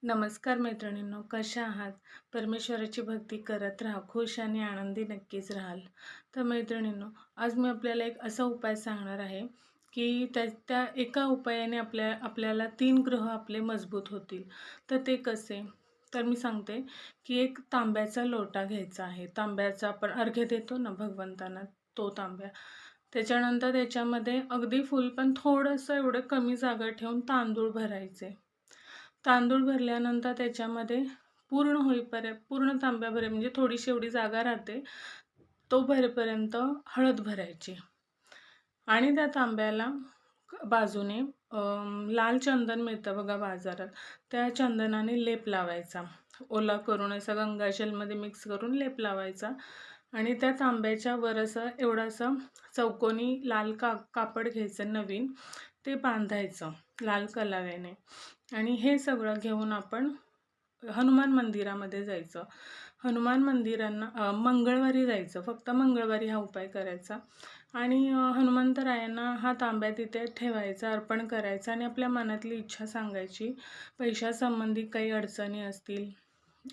नमस्कार मैत्रिणींनो, कशा आहात? परमेश्वराची भक्ती करत राहा, खुश आणि आनंदी नक्कीच राहाल. तर मैत्रिणींनो, आज मी आपल्याला एक असा उपाय सांगणार आहे, की त्या एका उपायाने आपल्याला 3 ग्रह आपले मजबूत होतील. तर ते कसे? तर मी सांगते, की एक तांब्याचा लोटा घ्यायचा आहे. तांब्याचा आपण अर्घ्य देतो ना भगवंतांना, तो तांब्या. त्याच्यानंतर त्याच्यामध्ये अगदी फुल पण थोडंसं एवढं कमी जागा ठेवून तांदूळ भरायचे. तांदूळ भरल्यानंतर त्याच्यामध्ये पूर्ण तांब्याभर म्हणजे थोडीशी एवढी जागा राहते, तो भरेपर्यंत हळद भरायची आणि त्या तांब्याला बाजूने लाल चंदन मिळतं बघा बाजारात, त्या चंदनाने लेप लावायचा. ओला करून असा गंगाजलमध्ये मिक्स करून लेप लावायचा आणि त्या तांब्याच्या वर असं एवढंसं चौकोनी लाल कापड घ्यायचं नवीन, ते बांधायचं लाल कलाव्याने आणि हे सगळं घेऊन आपण हनुमान मंदिरामध्ये जायचं. हनुमान मंदिरांना मंगळवारी जायचं, फक्त मंगळवारी हा उपाय करायचा आणि हनुमंतरायांना हा तांब्या तिथे ठेवायचा, अर्पण करायचा आणि आपल्या मनातली इच्छा सांगायची. पैशासंबंधी काही अडचणी असतील,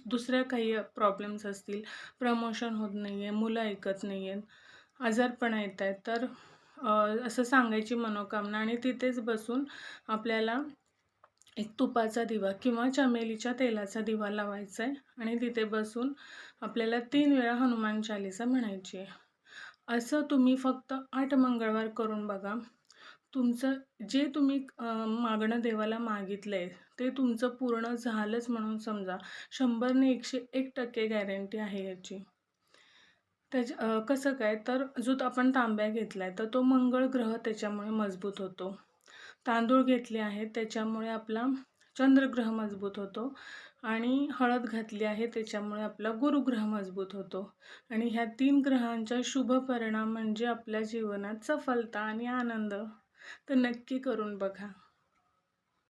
दुसऱ्या काही प्रॉब्लेम्स असतील, प्रमोशन होत नाही आहे, मुलं ऐकत नाही आहेत, आजारपणा येत आहेत, तर असं सांगायची मनोकामना आणि तिथेच बसून आपल्याला एक तुपाचा दिवा किंवा चमेलीच्या तेलाचा दिवा लावायचा आहे आणि तिथे बसून आपल्याला 3 वेळा हनुमान चालीसा म्हणायची आहे. असं तुम्ही फक्त 8 मंगळवार करून बघा. तुमचं जे तुम्ही मागणं देवाला मागितलं आहे ते तुमचं पूर्ण झालंच म्हणून समजा. 100 ने 101% गॅरंटी आहे याची. कसं काय, तर जो आपण तांब्या घेतला आहे तर तो मंगळ ग्रह त्याच्यामुळे मजबूत होतो. तांदूळ घेतले आहेत त्याच्यामुळे आपला चंद्रग्रह मजबूत होतो आणि हळद घातली आहे त्याच्यामुळे आपला गुरुग्रह मजबूत होतो आणि ह्या 3 ग्रहांचा शुभ परिणाम म्हणजे आपल्या जीवनात सफलता आणि आनंद. तर नक्की करून बघा.